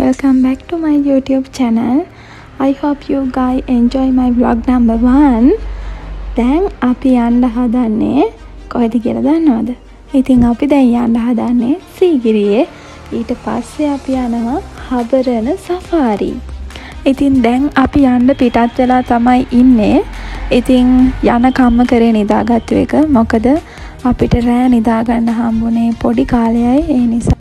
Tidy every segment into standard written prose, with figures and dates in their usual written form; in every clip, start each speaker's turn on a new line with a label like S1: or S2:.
S1: welcome back to my YouTube channel. I hope you guys enjoy my vlog number 1. දැන් අපි යන්න හදන්නේ කොහෙද කියලා දන්නවද? ඉතින් අපි දැන් යන්න හදන්නේ සීගිරියේ. ඊට පස්සේ අපි යනවා හබරන සෆාරි. ඉතින් දැන් අපි යන්න පිටත් වෙලා තමයි ඉන්නේ. ඉතින් යන කම්ම කරේ නිදාගත්තු එක. මොකද අපිට රෑ නිදා ගන්න හම්බුනේ පොඩි කාලයයි ඒ නිසා.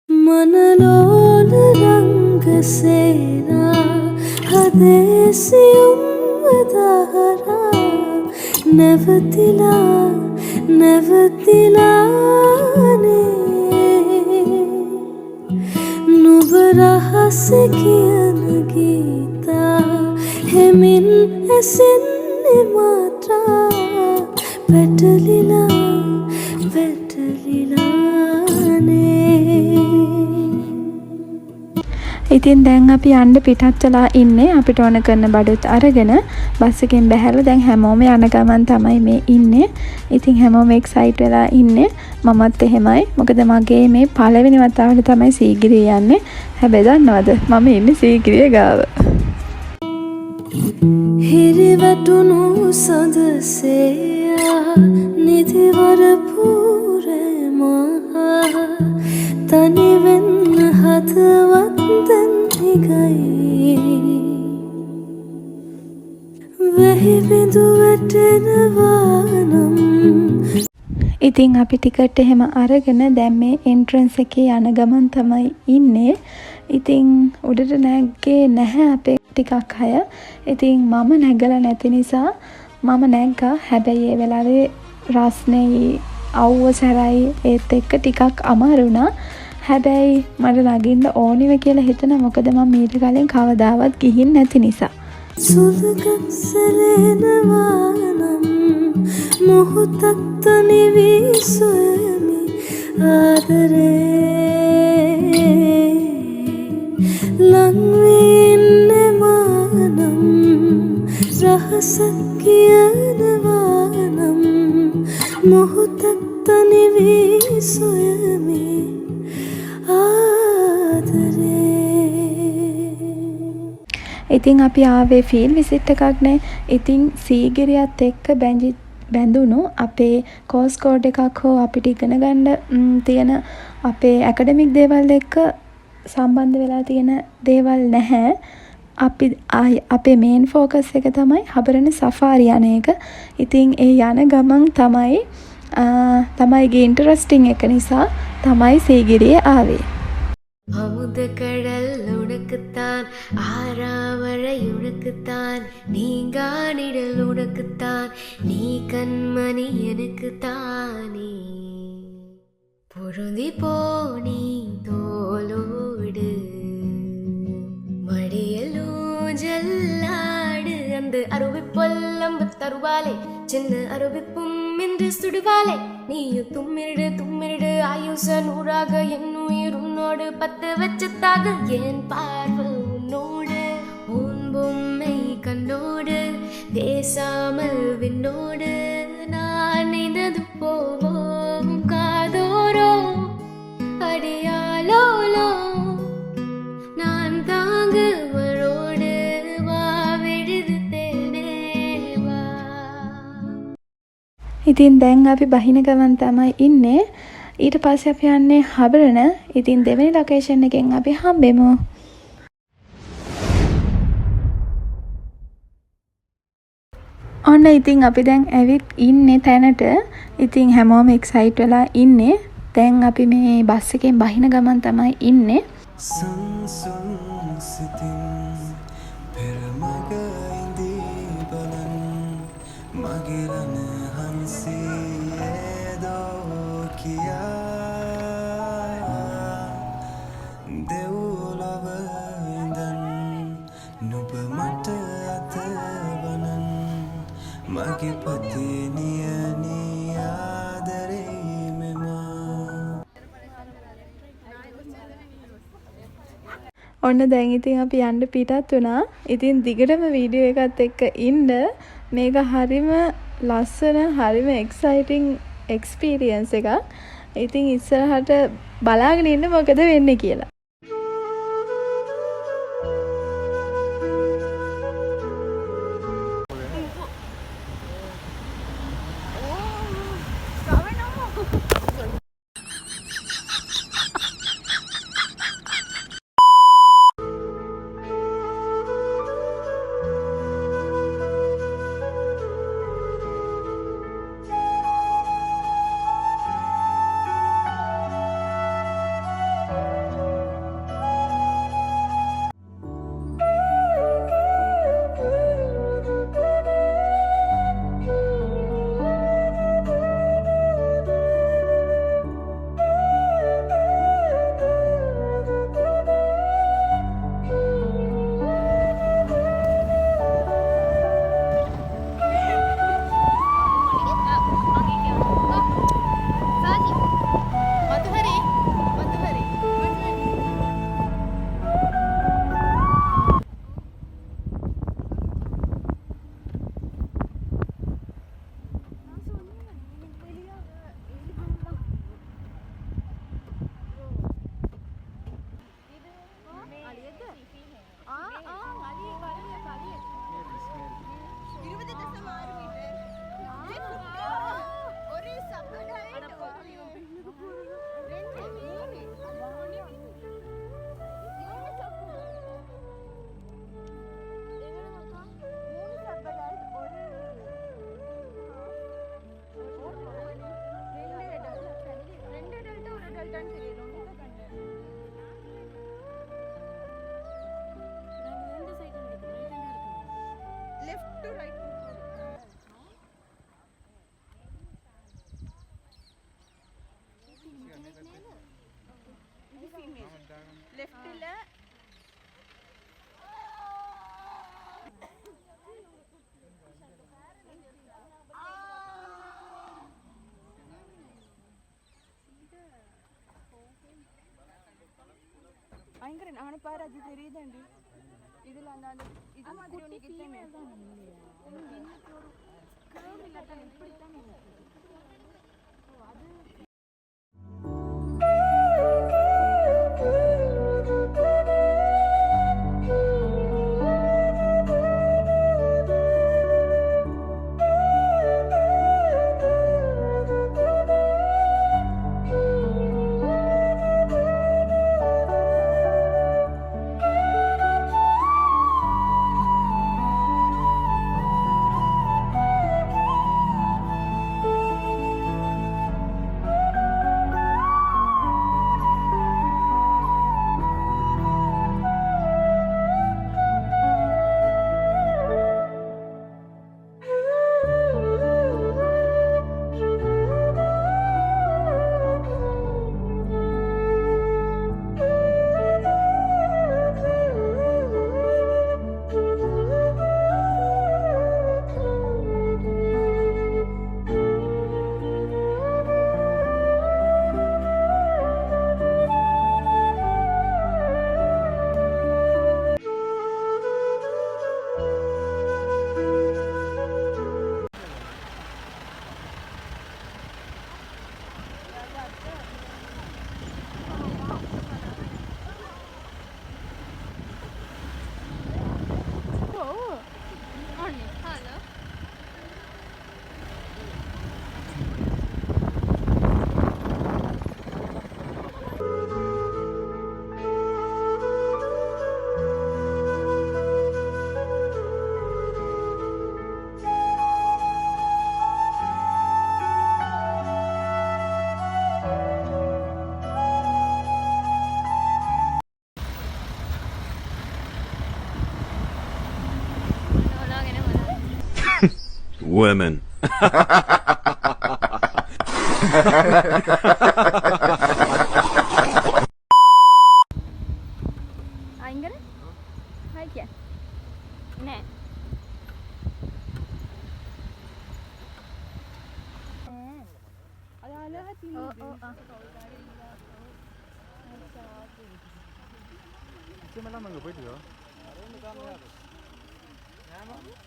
S2: मनलोल रंग सेना हदेसियुम वदहरा नवतिलाने नुब रहस कियन गीता हेमिन एसिन्नि मात्रा වැටලිලානේ
S1: ඉතින් දැන් අපි යන්න පිටත් වෙලා ඉන්නේ. අපිට ඕන කරන බඩුත් අරගෙන බස් එකෙන් බැහැලා දැන් හැමෝම යන ගමන් තමයි මේ ඉන්නේ. ඉතින් හැමෝම එක්සයිට් වෙලා ඉන්නේ. මමත් එහෙමයි. මොකද මගේ මේ පළවෙනි වතාවට තමයි සීගිරිය යන්නේ. හැබැයි දන්නවද මම ඉන්නේ සීගිරිය ගාව.
S2: හිරිවැටුණු සඳසෙයා නිදිවර පුරමහා තනිවෙන්න හදවත් දැන් හිගයි වෙහි බිඳු වැටෙනවානම්
S1: ඉතින් අපි ටිකට් එහෙම අරගෙන දැන් මේ එන්ට්‍රන්ස් එකේ යන ගමන් තමයි ඉන්නේ. ඉතින් උඩට නැග්ගේ නැහැ අපේ ටිකක් අය. ඉතින් මම නැගලා නැති නිසා මම නැග්ගා. හැබැයි ඒ වෙලාවේ රස්නේ අවුව සැරයි ඒත් එක්ක ටිකක් අමාරු වුණා. හැබැයි මට නගින්න ඕනිව කියලා හිතුණා. මොකද මම ඊට කලින් කවදාවත් ගිහින් නැති නිසා.
S2: සුලකක් සැලෙනවානම් මොහොතක් තනි වී සොයමි ආදරේ ලංවෙන්නවානම් රහසක් කියනවානම් මොහොතක් තනි වී සොයමි
S1: ඉතින් අපි ආවේ ෆීල්ඩ් විසිට් එකක් නේ. ඉතින් සීගිරියත් එක්ක බැඳුණු අපේ කෝස් කෝඩ් එකක් හෝ අපිට ඉගෙන ගන්න තියෙන අපේ ඇකඩමික් දේවල් එක්ක සම්බන්ධ වෙලා තියෙන දේවල් නැහැ. අපේ මේන් ෆෝකස් එක තමයි හබරන සෆාරි යන එක. ඉතින් ඒ යන ගමන් තමයිගේ ඉන්ටරස්ටිං එක නිසා තමයි සීගිරිය ආවේ.
S2: அமுத கடல் உனக்குத்தான் ஆறாமழை உனக்குத்தான் நீங்கானிடல் உனக்குத்தான் நீ கண்மணி எனக்குத்தானே பொருந்தி போனி தோலோடு மடியலூ ஜல்லாடு அந்த அருவி பொல்லம்பு தருவாலே சின்ன அருவிப்பும் என்று சுடுவாலே நீயும் தும்மிடு ஆயுச நூறாக என் உயிர் உன்னோடு பத்து வச்சத்தாக என் பார்வை உன்னோடு உன் பொம்மை கண்ணோடு பேசாமல் விண்ணோடு நான் நினைந்து போவோம் காதோரோ அடியாலோலோ நான் தாங்குவரோடு வா விழுது தேனேவா.
S1: ඉතින් දැන් අපි බහින ගමන් තමයි ඉන්නේ. ඊට පස්සේ අපි යන්නේ හබරන. ඉතින් දෙවෙනි ලොකේෂන් එකෙන් අපි හම්බෙමු. ඔන්න ඉතින් අපි දැන් ඇවිත් ඉන්නේ තැනට. ඉතින් හැමෝම එක්සයිට් වෙලා ඉන්නේ. දැන් අපි මේ බස් එකෙන් බහින ගමන් තමයි ඉන්නේ.
S3: මගේ පතිනියනී ආදරේ මෙමා.
S1: ඔන්න දැන් ඉතින් අපි යන්න පිටත් වුණා. ඉතින් දිගටම වීඩියෝ එකත් එක්ක ඉන්න. මේක හරිම ලස්සන හරිම එක්සයිටිං එක්ස්පීරියන්ස් එකක්. ඉතින් ඉස්සරහට බලාගෙන ඉන්න මොකද වෙන්නේ කියලා.
S4: பயங்கர நானும் பாரு அது தெரியுதாண்டி இதுல அந்த அந்த இது மாதிரி உனக்கு இத்தனை curve இல்லாட்டா இப்படித்தான் அது
S3: Women.
S1: අයිංගන හයි කිය නෑ
S5: சிமெல்லாம் அங்கே போயிட்டு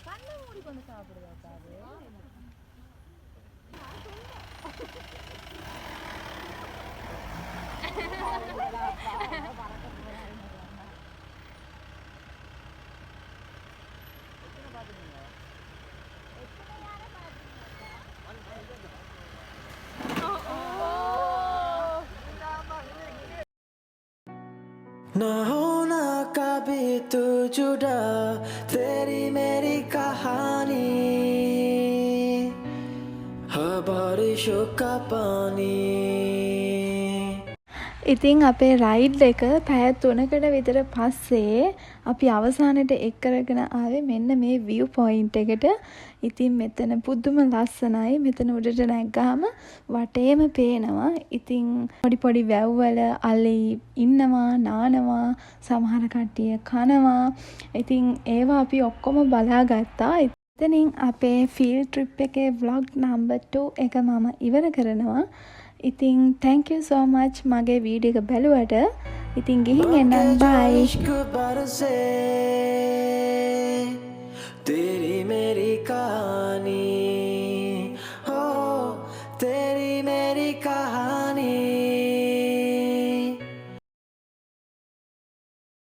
S1: கண்ணை மூடி கொண்டு சாப்பிடுதா
S6: ना होना कभी तू जुदा तेरी मेरी कहानी हर बारिशों का पानी
S1: ඉතින් අපේ රයිඩ් එක පැය 3කට විතර පස්සේ අපි අවසානට එක් කරගෙන ආවේ මෙන්න මේ view point එකට. ඉතින් මෙතන පුදුම ලස්සනයි. මෙතන උඩට නැග්ගාම වටේම පේනවා. ඉතින් පොඩි පොඩි වැව්වල අලි ඉන්නවා, නානවා, සමහර කට්ටිය කනවා. ඉතින් ඒවා අපි ඔක්කොම බලාගත්තා. එතනින් අපේ ෆීල්ඩ් ට්‍රිප් එකේ vlog number 2 එක මම ඉවර කරනවා. ඉතින් thank you so much මගේ වීඩියෝ එක බැලුවට. ඉතින් ගිහින් එන්නම් bye.